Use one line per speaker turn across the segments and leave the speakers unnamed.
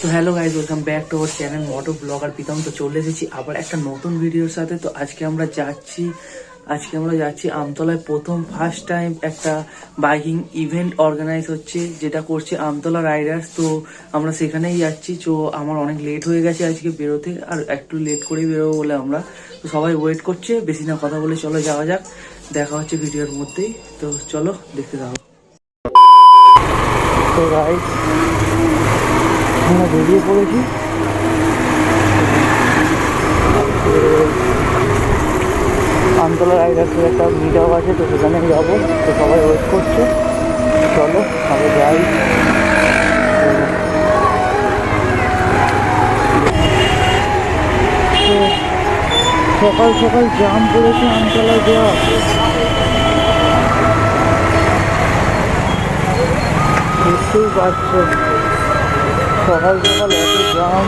তো hello guys, welcome back to our channel moto blogger Pritam. তো চলে এসেছি আবার একটা নতুন ভিডিওর সাথে। তো আজকে আমরা যাচ্ছি আমতলায়। ফার্স্ট টাইম একটা বাইকিং ইভেন্ট অর্গানাইজ হচ্ছে, যেটা করছে আমতলা রাইডার্স। তো আমরা সেখানেই যাচ্ছি। তো আমার অনেক লেট হয়ে গেছে আজকে বেরোতে, আর একটু লেট করেই বেরোবো বলে আমরা তো সবাই ওয়েট করছে। বেশি না কথা বলে চলো যাওয়া যাক, দেখা হচ্ছে ভিডিওর মধ্যেই। তো চলো দেখতে যাবো। তো গাইজ আমরা বেরিয়ে পড়েছি। আমতলা রাইডার্সের একটা মিট আপ আছে, তো সেখানে যাবো। তো সবাই ওয়েট করছে, চলো আগে যাই। সকাল সকাল জাম পড়েছে আমতলায় যাওয়া। বুঝতেই পারছো সকাল সকাল এত জাম।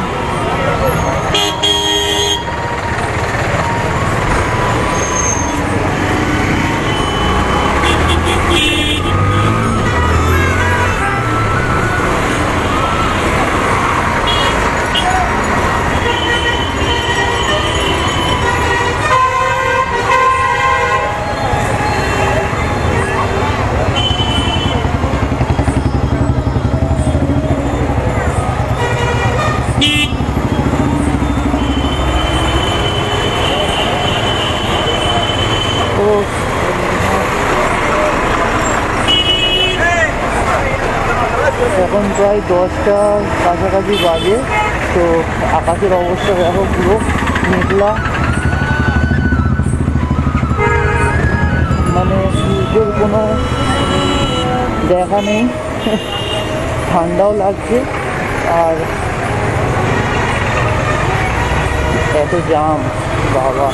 এখন প্রায় 10টার কাছাকাছি বাজে। তো আকাশের অবস্থা দেখো, পুরো মেঘলা, মানে সূর্যের কোনো দেখা নেই। ঠান্ডাও লাগছে, আর এত জাম বাবা।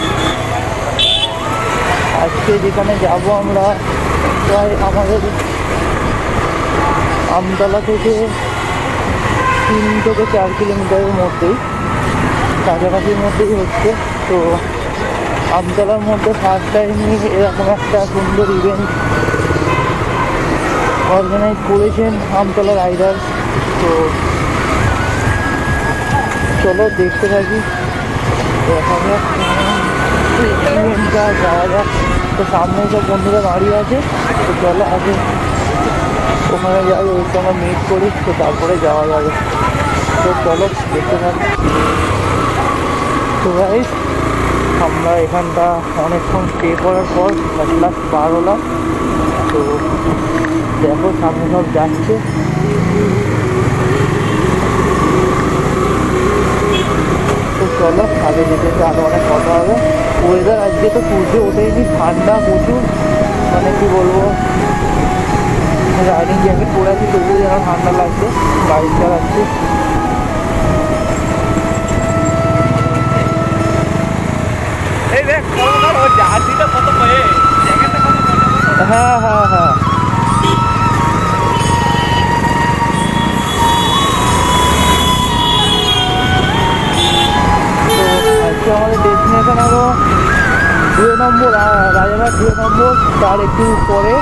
আজকে যেখানে যাব আমরা, প্রায় আমাদের আমতলা থেকে 3 থেকে 4 কিলোমিটারের মধ্যেই, কাছাকাছির মধ্যেই হচ্ছে। তো আমতলার মধ্যে ফার্স্ট টাইমই এরকম একটা সুন্দর ইভেন্ট অর্গানাইজ করেছেন আমতলা রাইডার। তো চলো দেখতে থাকি, দেখা যাক ইভেন্টটা, যাওয়া যাক। তো সামনে সব বন্ধুরা দাঁড়িয়ে আছে, তো চলো আগে ওখানে যাই, ওই সময় মিট করি, তো তারপরে যাওয়া যাবে। তো চলো দেখতে থাকি। তো গাইস আমরা এখানটা অনেকক্ষণ স্টে করার পর লাস্ট পার হলাম। তো দেখো সামনে সব যাচ্ছে। তো চলো আগে যেতে আরো অনেক কথা হবে। ওয়েদার আজকে তো সূর্য ওঠেনি, ঠান্ডা প্রচুর, মানে কি বলবো, রাইডিং জ্যাকেট পরে আছি তবুও যেন ঠান্ডা লাগছে, বাইক চালাচ্ছি। হ্যাঁ হ্যাঁ হ্যাঁ, তো আজকে আমাদের ডেস্টিনেশন হলো 2 নম্বর রাজারহাট 2 নম্বর, তার একটু পরে।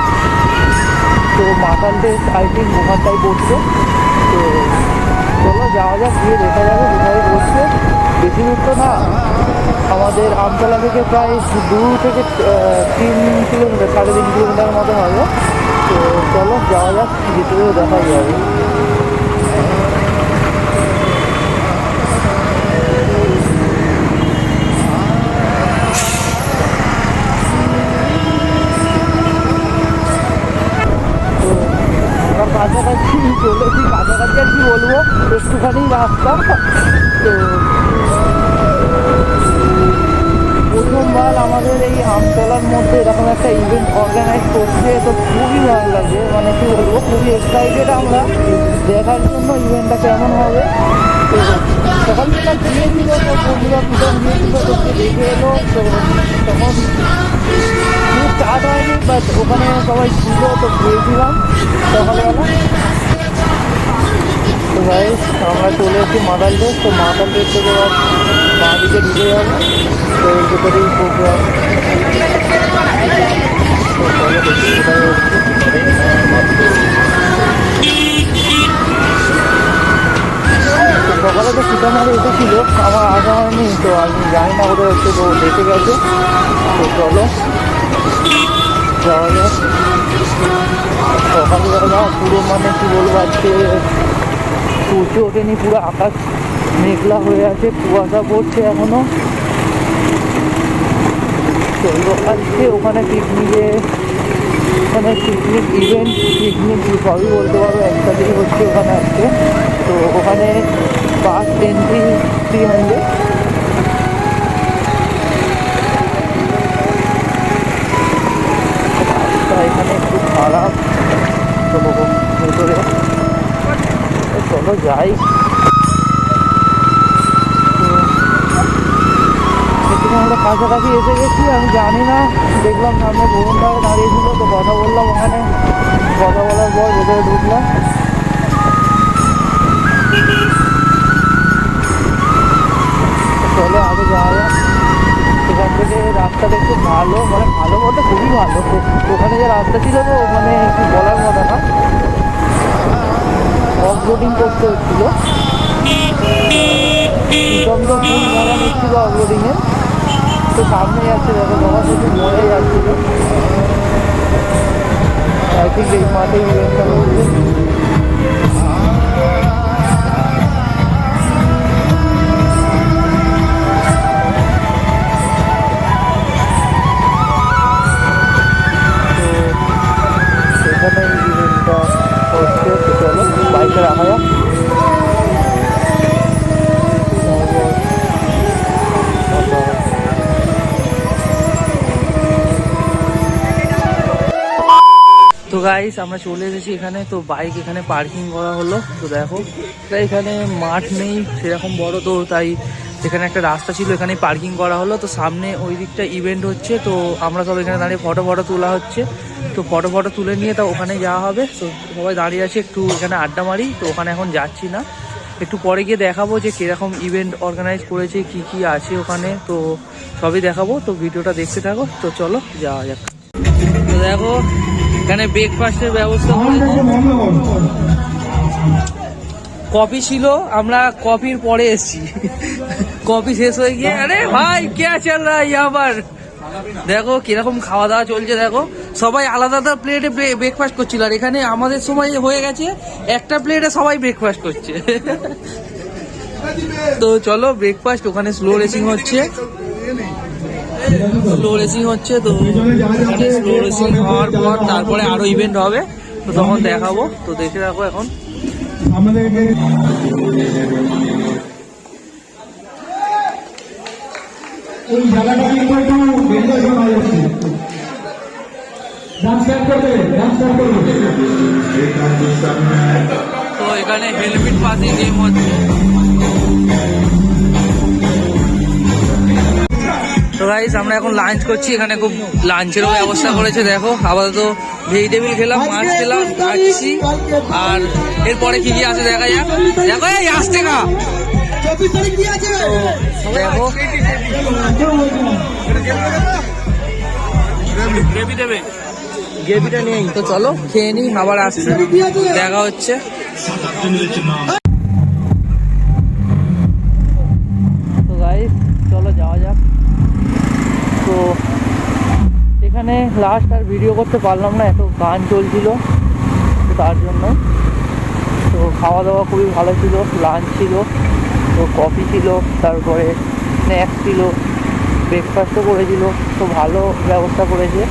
তো মাথাল টেস্ট আই থিঙ্ক ওখানটাই পড়ছে। তো চলো যাওয়া যাক, গিয়ে দেখা যাবে কোথায় পড়ছে। বেশি দূর তো না, আমাদের আমতলা থেকে প্রায় 2 থেকে 3 কিলোমিটার, 3.5 কিলোমিটার মতো হবে। তো চলো যাওয়া যাক, যেতে দেখা যাবে। কাছাকাছি চলেছি, কাছাকাছি আর কি বলবো, একটুখানি রাস্তা। তো প্রথমবার আমাদের এই আমতলার মধ্যে এরকম একটা ইভেন্ট অর্গানাইজ করছে, তো খুবই ভালো লাগে, মানে কি বলবো, খুবই এক্সাইটেড আমরা দেখার জন্য ইভেন্টটা কেমন হবে। তো সকালবেলা গিয়েছিল, তো বন্ধুরা প্রথম গিয়েছিল, তো দেখে এলো। তো তখন স্টার্ট হয়নি, বাট ওখানে সবাই ছিল, তো গিয়েছিলাম সকালবেলা। তো ভাই আমরা চলে এসেছি মাদাল টেস্ট। তো মাদাল টেস্ট থেকে বাঁ দিকে ঢুকে যাবো, তো এর ভেতরেই প্রোগ্রাম। তো চলো দেখি কোথায় হচ্ছে। আড্ডামারে এসেছিলো, আমার আসা হয়নি, তো আমি জানি না কোথায় হচ্ছে, তো দেখে গেছে। তো চলো যাওয়া যাক। সকালবেলা পুরো মানে কি বলবো, আজকে সূর্য ওঠেনি, পুরো আকাশ মেঘলা হয়ে আছে, কুয়াশা পড়ছে এখনো। চলো আজকে ওখানে পিকনিকে, ওখানে পিকনিক ইভেন্ট, পিকনিক সবই বলতে পারো একসাথেই হচ্ছে ওখানে আজকে। তো ওখানে ফার্স্ট এন্ট্রি 300। রাস্তা এখানে একটু খারাপ, তো ভেতরে চলো যাই। আমরা কাছাকাছি এসে গেছি, আমি জানি না, দেখলাম সামনে বরুণদার দাঁড়িয়েছিল, তো কথা বললাম ওখানে, কথা বলার পর ভেতরে ঢুকলাম। চলো আগে যাওয়া যাক। সেখান থেকে রাস্তাটা একটু ভালো, মানে ভালো বলতে খুবই ভালো। ওখানে যে রাস্তা ছিল তো মানে কি বলার মতো না, অফ রোডিং করতে হচ্ছিলো, প্রীতম তো ফুল মজা নিচ্ছিল অফ রোডিংয়ে। তো সামনে যাচ্ছে, দেখো তোমার শুধু মরে যাচ্ছিল। আই থিঙ্ক এই মাঠে ইভেন্টটা হচ্ছে। তো সেখানে ইভেন্টটা হচ্ছে, তো চলো বাইকে রাখা যাক। তো গাইস আমরা চলে এসেছি এখানে, তো বাইক এখানে পার্কিং করা হলো। তো দেখো এখানে মাঠ নেই সেরকম বড়, তো তাই এখানে একটা রাস্তা ছিল, এখানে পার্কিং করা হলো। তো সামনে ওই দিকটা ইভেন্ট হচ্ছে, তো আমরা সব এখানে দাঁড়িয়ে ফটো তোলা হচ্ছে। তো ফটো তুলে নিয়ে তা ওখানে যাওয়া হবে। তো সবাই দাঁড়িয়ে আছে, একটু এখানে আড্ডা মারি। তো ওখানে এখন যাচ্ছি না, একটু পরে গিয়ে দেখাবো যে কিরকম ইভেন্ট অর্গানাইজ করেছে, কি কি আছে ওখানে, তো সবই দেখাবো। তো ভিডিওটা দেখতে থাকো, তো চলো যাওয়া যাক। তো দেখো এখানে ব্রেকফাস্টের ব্যবস্থা করেছে, কফি ছিল, আমরা কফির পরে এসছি, কফি শেষ হয়ে গিয়ে আরে ভাই কে চল রা আবার। দেখো কিরকম খাওয়া দাওয়া চলছে, দেখো সবাই আলাদা আলাদা প্লেটে ব্রেকফাস্ট করছিল, আর এখানে আমাদের সময় হয়ে গেছে একটা প্লেটে সবাই ব্রেকফাস্ট করছে। তো চলো ব্রেকফাস্ট, ওখানে স্লো রেসিং হচ্ছে, তো স্লো রেসিং হওয়ার পর তারপরে আরো ইভেন্ট হবে, তো তখন দেখাবো। তো দেখে রাখো এখন। তো এখানে হেলমেট পাসে গেম হচ্ছে। তো গাইস আমরা এখন লাঞ্চ করছি, এখানে খুব লাঞ্চেরও ব্যবস্থা করেছে। দেখো আপাতত ভেজিটেবিল খেলাম, মাছ খেলাম, খাচ্ছি, আর এরপরে কি কি আছে দেখা যাক। দেখো এই আসতে না, দেখো গ্রেভি দেবে, গ্রেভিটা নেই, তো চলো খেয়ে নিই, আবার আসছি, দেখা হচ্ছে। তো গাইস চলো যাওয়া যাক। তো এখানে লাস্ট আর ভিডিও করতে পারলাম না, এত গান চলছিল, তো তার জন্য। তো খাওয়া দাওয়া খুবই ভালো ছিল, লাঞ্চ ছিল, তো কফি ছিল, তারপরে স্ন্যাক্স ছিল, ব্রেকফাস্টও করেছিল, তো ভালো ব্যবস্থা করেছে।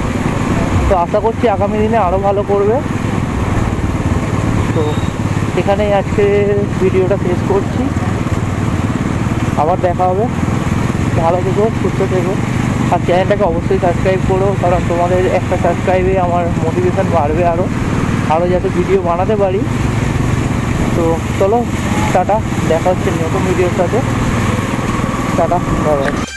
তো আশা করছি আগামী দিনে আরও ভালো করবে। তো এখানেই আজকে ভিডিওটা শেষ করছি, আবার দেখা হবে। ভালো থেকো, সুস্থ থেকো, আর চ্যানেলটাকে অবশ্যই সাবস্ক্রাইব করো, কারণ তোমাদের একটা সাবস্ক্রাইবে আমার মোটিভেশান বাড়বে আরও যাতে ভিডিও বানাতে পারি। তো চলো টাটা, দেখা হচ্ছে নতুন ভিডিওর সাথে। Tata, bye bye.